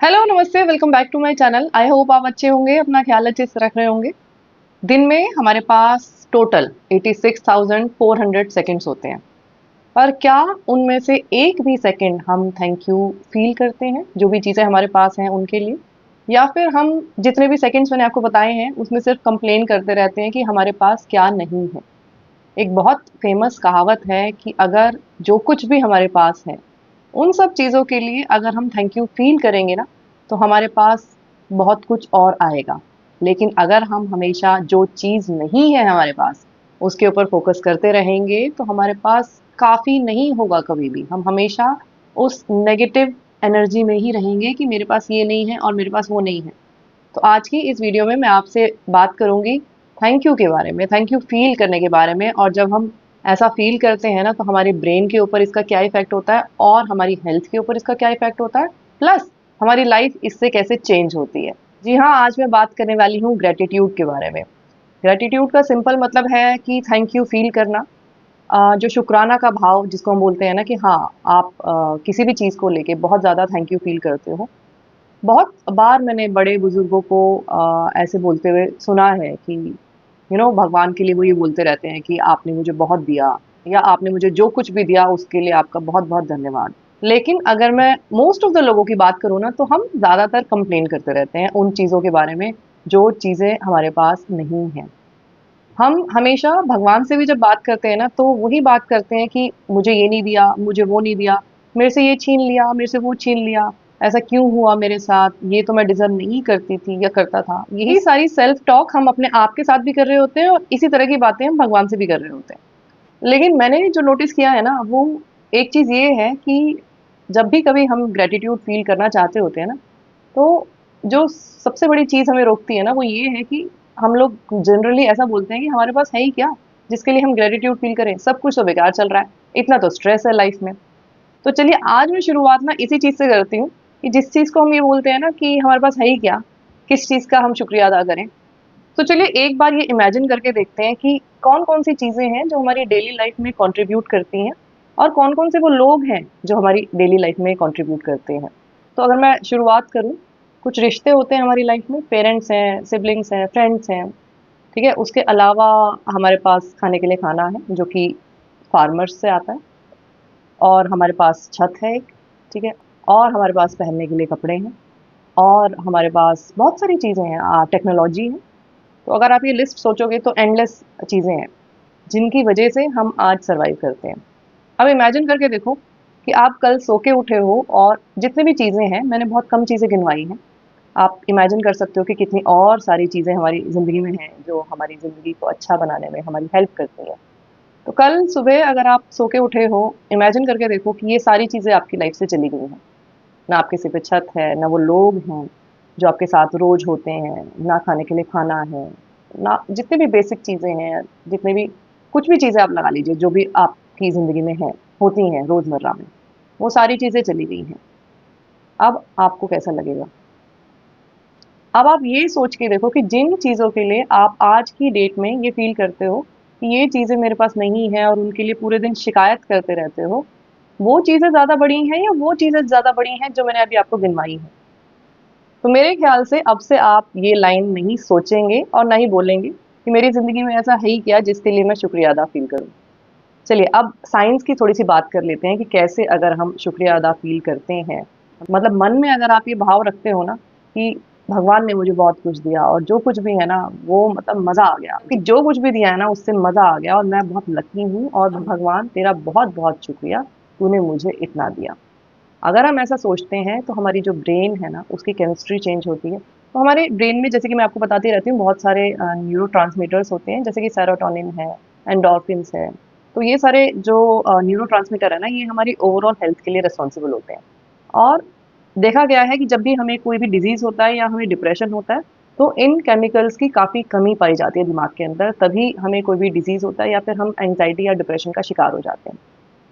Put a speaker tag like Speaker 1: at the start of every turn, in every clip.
Speaker 1: Hello नमस्ते, welcome back to my channel. I hope आप अच्छे होंगे, अपना ख्याल अच्छे से रख रहे होंगे। दिन में हमारे पास टोटल 86,400 सेकंड्स होते हैं। पर क्या उनमें से एक भी सेकंड हम थैंक यू फील करते हैं जो भी चीज़ें हमारे पास हैं उनके लिए? या फिर हम जितने भी सेकंड्स मैंने आपको बताए हैं उसमें सिर्फ कंप्लेन करते रहते हैं कि हमारे पास क्या नहीं है? एक बहुत फेमस कहावत है कि अगर जो कुछ भी हमारे पास है उन सब चीज़ों के लिए अगर हम थैंक यू फील करेंगे ना, तो हमारे पास बहुत कुछ और आएगा। लेकिन अगर हम हमेशा जो चीज़ नहीं है हमारे पास, उसके ऊपर फ़ोकस करते रहेंगे, तो हमारे पास काफ़ी नहीं होगा कभी भी। हम हमेशा उस नेगेटिव एनर्जी में ही रहेंगे कि मेरे पास ये नहीं है और मेरे पास वो नहीं है। तो आज की इस वीडियो में मैं आपसे बात करूँगी थैंक यू के बारे में, थैंक यू फ़ील करने के बारे में। और जब हम ऐसा फ़ील करते हैं ना, तो हमारे ब्रेन के ऊपर इसका क्या इफ़ेक्ट होता है और हमारी हेल्थ के ऊपर इसका क्या इफ़ेक्ट होता है, प्लस हमारी लाइफ़ इससे कैसे चेंज होती है। जी हाँ, आज मैं बात करने वाली हूँ ग्रैटिट्यूड के बारे में। ग्रैटिट्यूड का सिंपल मतलब है कि थैंक यू फ़ील करना। जो शुकराना का भाव जिसको हम बोलते हैं ना कि हाँ, आप किसी भी चीज़ को लेके बहुत ज़्यादा थैंक यू फ़ील करते हो। बहुत बार मैंने बड़े बुजुर्गों को ऐसे बोलते हुए सुना है कि भगवान के लिए वो ये बोलते रहते हैं कि आपने मुझे बहुत दिया या आपने मुझे जो कुछ भी दिया उसके लिए आपका बहुत बहुत धन्यवाद। लेकिन अगर मैं मोस्ट ऑफ द लोगों की बात करूँ ना, तो हम ज़्यादातर कंप्लेन करते रहते हैं उन चीज़ों के बारे में जो चीज़ें हमारे पास नहीं हैं। हम हमेशा भगवान से भी जब बात करते हैं ना, तो वही बात करते हैं कि मुझे ये नहीं दिया, मुझे वो नहीं दिया, मेरे से ये छीन लिया, मेरे से वो छीन लिया, ऐसा क्यों हुआ मेरे साथ, ये तो मैं डिज़र्व नहीं करती थी या करता था। यही सारी सेल्फ टॉक हम अपने आप के साथ भी कर रहे होते हैं और इसी तरह की बातें हम भगवान से भी कर रहे होते हैं। लेकिन मैंने जो नोटिस किया है ना, वो एक चीज़ ये है कि जब भी कभी हम ग्रैटिट्यूड फ़ील करना चाहते होते हैं ना, तो जो सबसे बड़ी चीज़ हमें रोकती है ना, वो ये है कि हम लोग जनरली ऐसा बोलते हैं कि हमारे पास है ही क्या, जिसके लिए हम ग्रैटिट्यूड फ़ील करें? सब कुछ तो बेकार चल रहा है, इतना तो स्ट्रेस है लाइफ़ में। तो चलिए आज मैं शुरुआत ना इसी चीज़ से करती हूँ कि जिस चीज़ को हम ये बोलते हैं ना कि हमारे पास है ही क्या, किस चीज़ का हम शुक्रिया अदा करें। तो चलिए एक बार ये इमेजिन करके देखते हैं कि कौन-कौन सी चीज़ें हैं जो हमारी डेली लाइफ़ में कंट्रीब्यूट करती हैं और कौन-कौन से वो लोग हैं जो हमारी डेली लाइफ़ में कंट्रीब्यूट करते हैं। तो अगर मैं शुरुआत करूँ, कुछ रिश्ते होते हैं हमारी लाइफ़ में, पेरेंट्स हैं, सिबलिंग्स हैं, फ्रेंड्स हैं, ठीक है? उसके अलावा हमारे पास खाने के लिए खाना है जो कि फार्मर्स से आता है, और हमारे पास छत है एक, ठीक है? और हमारे पास पहनने के लिए कपड़े हैं, और हमारे पास बहुत सारी चीज़ें हैं, टेक्नोलॉजी है। तो अगर आप ये लिस्ट सोचोगे तो एंडलेस चीज़ें हैं, जिनकी वजह से हम आज सर्वाइव करते हैं। अब इमेजिन करके देखो कि आप कल सो के उठे हो और जितनी भी चीज़ें हैं, मैंने बहुत कम चीज़ें गिनवाई हैं। आप इमेजिन कर सकते हो कि कितनी और सारी चीज़ें हमारी ज़िंदगी में हैं, जो हमारी ज़िंदगी को अच्छा बनाने में हमारी हेल्प करती हैं। तो कल सुबह अगर आप सो के उठे हो, इमेजिन करके देखो कि ये सारी चीज़ें आपकी लाइफ़ से चली गई हैं। ना आपके सिर पे छत है, ना वो लोग हैं जो आपके साथ रोज़ होते हैं, ना खाने के लिए खाना है, ना जितनी भी बेसिक चीज़ें हैं, जितने भी कुछ भी चीज़ें आप लगा लीजिए जो भी आपकी ज़िंदगी में हैं, होती हैं रोज़मर्रा में, वो सारी चीज़ें चली गई हैं। अब आपको कैसा लगेगा? अब आप ये सोच के देखो कि जिन चीज़ों के लिए आप आज की डेट में ये फ़ील करते हो कि ये चीज़ें मेरे पास नहीं है और उनके लिए पूरे दिन शिकायत करते रहते हो, वो चीज़ें ज़्यादा बड़ी हैं या वो चीज़ें ज़्यादा बड़ी हैं जो मैंने अभी आपको गिनवाई हैं? तो मेरे ख्याल से अब से आप ये लाइन नहीं सोचेंगे और ना ही बोलेंगे कि मेरी ज़िंदगी में ऐसा है ही क्या जिसके लिए मैं शुक्रिया अदा फ़ील करूँ। चलिए अब साइंस की थोड़ी-सी बात कर लेते हैं कि कैसे अगर हम शुक्रिया अदा फ़ील करते हैं। मतलब मन में अगर आप ये भाव रखते हो ना कि भगवान ने मुझे बहुत कुछ दिया और जो कुछ भी है ना वो मतलब मज़ा आ गया, कि जो कुछ भी दिया है ना उससे मज़ा आ गया और मैं बहुत लकी हूँ और भगवान तेरा बहुत-बहुत शुक्रिया, तूने मुझे इतना दिया। अगर हम ऐसा सोचते हैं तो हमारी जो ब्रेन है ना उसकी केमिस्ट्री चेंज होती है। तो हमारे ब्रेन में जैसे कि मैं आपको बताती रहती हूँ बहुत सारे न्यूरोट्रांसमीटर्स होते हैं, जैसे कि सेरोटोनिन है, एंडोर्फिन्स है। तो ये सारे जो न्यूरोट्रांसमीटर है ना, ये हमारी ओवरऑल हेल्थ के लिए रिस्पॉन्सिबल होते हैं। और देखा गया है कि जब भी हमें कोई भी डिजीज़ होता है या हमें डिप्रेशन होता है, तो इन केमिकल्स की काफ़ी कमी पाई जाती है दिमाग के अंदर, तभी हमें कोई भी डिजीज़ होता है या फिर हम एंग्ज़ायटी या डिप्रेशन का शिकार हो जाते हैं।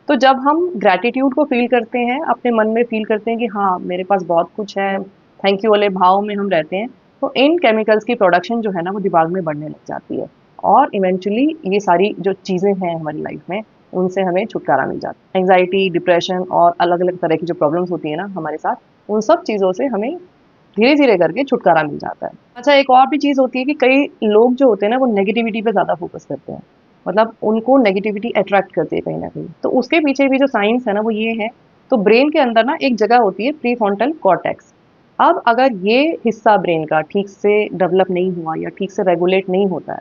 Speaker 1: तो जब हम ग्रैटिट्यूड को फ़ील करते हैं, अपने मन में फ़ील करते हैं कि हाँ, मेरे पास बहुत कुछ है, थैंक यू वाले भाव में हम रहते हैं, तो इन केमिकल्स की प्रोडक्शन जो है ना, वो दिमाग में बढ़ने लग जाती है। और इवेंचुअली ये सारी जो चीज़ें हैं हमारी लाइफ़ में, उनसे हमें छुटकारा मिल जाता है। एंग्ज़ायटी, डिप्रेशन और अलग-अलग तरह की जो प्रॉब्लम्स होती हैं ना हमारे साथ, उन सब चीज़ों से हमें धीरे-धीरे करके छुटकारा मिल जाता है। अच्छा, एक और भी चीज़ होती है कि कई लोग जो होते हैं ना, वो नेगेटिविटी पे ज़्यादा फ़ोकस करते हैं। मतलब उनको नेगेटिविटी अट्रैक्ट करती है कहीं न कहीं। तो उसके पीछे भी जो साइंस है ना, वो ये है, तो ब्रेन के अंदर ना एक जगह होती है प्रीफ्रंटल कॉर्टेक्स। अब अगर ये हिस्सा ब्रेन का ठीक से डेवलप नहीं हुआ या ठीक से रेगुलेट नहीं होता है,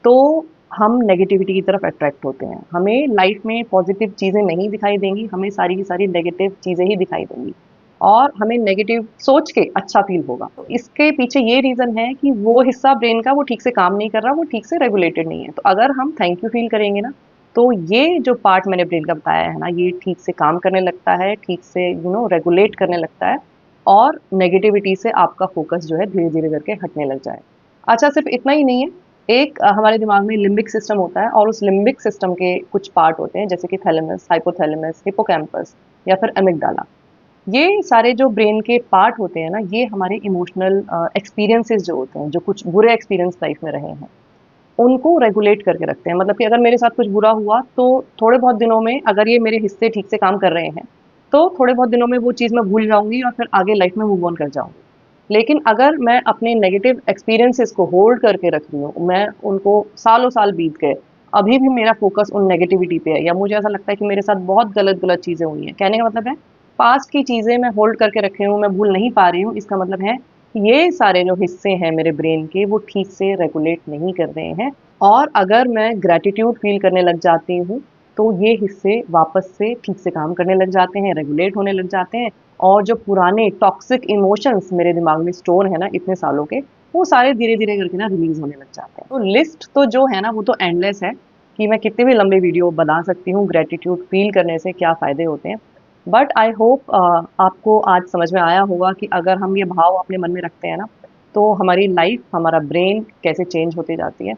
Speaker 1: तो हम नेगेटिविटी की तरफ अट्रैक्ट होते हैं। हमें लाइफ में पॉजिटिव चीज़ें नहीं दिखाई देंगी, हमें सारी की सारी नेगेटिव चीज़ें ही दिखाई देंगी और हमें नेगेटिव सोच के अच्छा फ़ील होगा। तो इसके पीछे ये रीज़न है कि वो हिस्सा ब्रेन का वो ठीक से काम नहीं कर रहा, वो ठीक से रेगुलेटेड नहीं है। तो अगर हम थैंक यू फ़ील करेंगे ना, तो ये जो पार्ट मैंने ब्रेन का बताया है ना, ये ठीक से काम करने लगता है, ठीक से रेगुलेट करने लगता है और नेगेटिविटी से आपका फ़ोकस जो है धीरे-धीरे करके हटने लग जाए। अच्छा, सिर्फ़ इतना ही नहीं है, एक हमारे दिमाग में लिम्बिक सिस्टम होता है और उस लिम्बिक सिस्टम के कुछ पार्ट होते हैं जैसे कि थैलेमस, हाइपोथैलेमस, हिप्पोकैम्पस या फिर अमिगडाला। ये सारे जो ब्रेन के पार्ट होते हैं ना, ये हमारे इमोशनल एक्सपीरियंसेस जो होते हैं, जो कुछ बुरे एक्सपीरियंस लाइफ में रहे हैं, उनको रेगुलेट करके रखते हैं। मतलब कि अगर मेरे साथ कुछ बुरा हुआ तो थोड़े बहुत दिनों में अगर ये मेरे हिस्से ठीक से काम कर रहे हैं, तो थोड़े बहुत दिनों में वो चीज़ मैं भूल जाऊँगी और फिर आगे लाइफ में मूव ऑन कर जाऊँगी। लेकिन अगर मैं अपने नेगेटिव एक्सपीरियंसेस को होल्ड करके रख रही हूँ, मैं उनको सालों साल बीत गए, अभी भी मेरा फ़ोकस उन नेगेटिविटी पे है या मुझे ऐसा लगता है कि मेरे साथ बहुत गलत-गलत चीज़ें हुई हैं। कहने का मतलब है, पास्ट की चीज़ें मैं होल्ड करके रखी हूँ, मैं भूल नहीं पा रही हूँ, इसका मतलब है ये सारे जो हिस्से हैं मेरे ब्रेन के, वो ठीक से रेगुलेट नहीं कर रहे हैं और अगर मैं ग्रैटिट्यूड फ़ील करने लग जाती हूँ, तो ये हिस्से वापस से ठीक से काम करने लग जाते हैं, रेगुलेट होने लग जाते हैं और जो पुराने टॉक्सिक इमोशंस मेरे दिमाग में स्टोर है ना इतने सालों के, वो सारे धीरे-धीरे करके ना रिलीज़ होने लग जाते हैं। तो लिस्ट तो जो है ना, वो तो एंडलेस है कि मैं कितनी भी लंबी वीडियो बना सकती हूँ, ग्रैटिट्यूड फ़ील करने से क्या फ़ायदे होते हैं। बट आई होप आपको आज समझ में आया होगा कि अगर हम ये भाव अपने मन में रखते हैं ना, तो हमारी लाइफ़, हमारा ब्रेन कैसे चेंज होती जाती है।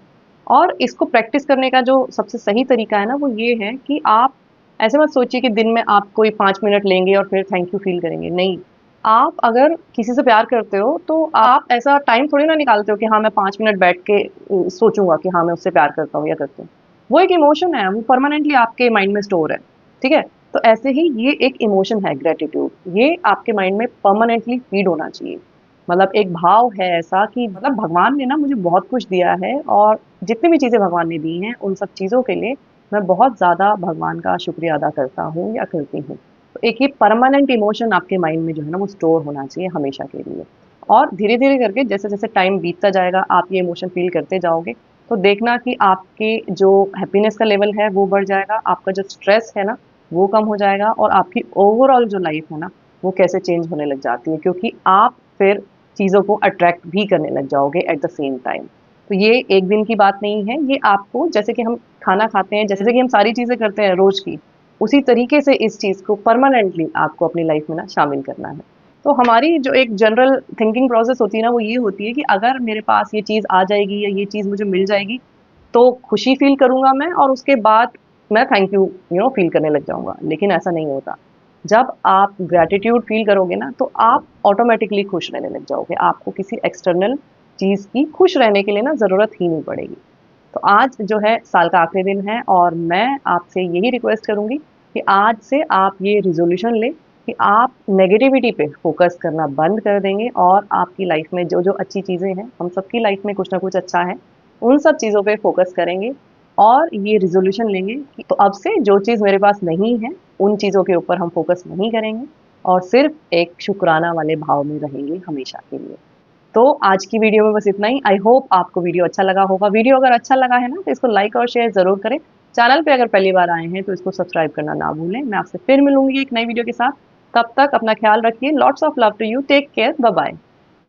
Speaker 1: और इसको प्रैक्टिस करने का जो सबसे सही तरीका है ना, वो ये है कि आप ऐसे मत सोचिए कि दिन में आप कोई 5 मिनट लेंगे और फिर थैंक यू फ़ील करेंगे, नहीं। आप अगर किसी से प्यार करते हो, तो आप ऐसा टाइम थोड़ी ना निकालते हो कि हाँ, मैं 5 मिनट बैठ के सोचूँगा कि हाँ, मैं उससे प्यार करता हूँ या करती हूँ। वो एक इमोशन है, वो परमानेंटली आपके माइंड में स्टोर है, ठीक है? तो ऐसे ही ये एक इमोशन है ग्रैटिट्यूड, ये आपके माइंड में परमानेंटली फ़ीड होना चाहिए। मतलब एक भाव है ऐसा कि मतलब भगवान ने ना मुझे बहुत कुछ दिया है और जितनी भी चीज़ें भगवान ने दी हैं, उन सब चीज़ों के लिए मैं बहुत ज़्यादा भगवान का शुक्रिया अदा करता हूँ या करती हूँ। तो एक ये परमानेंट इमोशन आपके माइंड में जो है ना, वो स्टोर होना चाहिए हमेशा के लिए। और धीरे-धीरे करके जैसे-जैसे टाइम बीतता जाएगा, आप ये इमोशन फ़ील करते जाओगे, तो देखना कि आपके जो हैप्पीनेस का लेवल है, वो बढ़ जाएगा, आपका जो स्ट्रेस है ना, वो कम हो जाएगा और आपकी ओवरऑल जो लाइफ़ है ना, वो कैसे चेंज होने लग जाती है क्योंकि आप फिर चीज़ों को अट्रैक्ट भी करने लग जाओगे एट द सेम टाइम। तो ये एक दिन की बात नहीं है, ये आपको जैसे कि हम खाना खाते हैं, जैसे कि हम सारी चीज़ें करते हैं रोज़ की, उसी तरीके से इस चीज़ को परमानेंटली आपको अपनी लाइफ़ में ना शामिल करना है। तो हमारी जो एक जनरल थिंकिंग प्रोसेस होती है ना, वो ये होती है कि अगर मेरे पास ये चीज़ आ जाएगी या ये चीज़ मुझे मिल जाएगी, तो खुशी फ़ील करूँगा मैं और उसके बाद मैं थैंक यू फ़ील करने लग जाऊँगा। लेकिन ऐसा नहीं होता। जब आप ग्रैटिट्यूड फ़ील करोगे ना, तो आप ऑटोमैटिकली खुश रहने लग जाओगे। आपको किसी एक्सटर्नल चीज़ की खुश रहने के लिए ना ज़रूरत ही नहीं पड़ेगी। तो आज जो है साल का आखिरी दिन है और मैं आपसे यही रिक्वेस्ट करूँगी कि आज से आप ये रिज़ोल्यूशन लें कि आप नेगेटिविटी पे फ़ोकस करना बंद कर देंगे और आपकी लाइफ़ में जो-जो अच्छी चीज़ें हैं, हम सबकी लाइफ़ में कुछ ना कुछ अच्छा है, उन सब चीज़ों पे फ़ोकस करेंगे और ये रिज़ोल्यूशन लेंगे कि तो अब से जो चीज़ मेरे पास नहीं है, उन चीज़ों के ऊपर हम फ़ोकस नहीं करेंगे और सिर्फ़ एक शुकराना वाले भाव में रहेंगे हमेशा के लिए। तो आज की वीडियो में बस इतना ही। आई होप आपको वीडियो अच्छा लगा होगा। वीडियो अगर अच्छा लगा है ना, तो इसको लाइक और शेयर ज़रूर करें। चैनल पे अगर पहली बार आए हैं, तो इसको सब्सक्राइब करना ना भूलें। मैं आपसे फिर मिलूँगी एक नई वीडियो के साथ। तब तक अपना ख़्याल रखिए। Lots of love to you. Take care. Bye bye.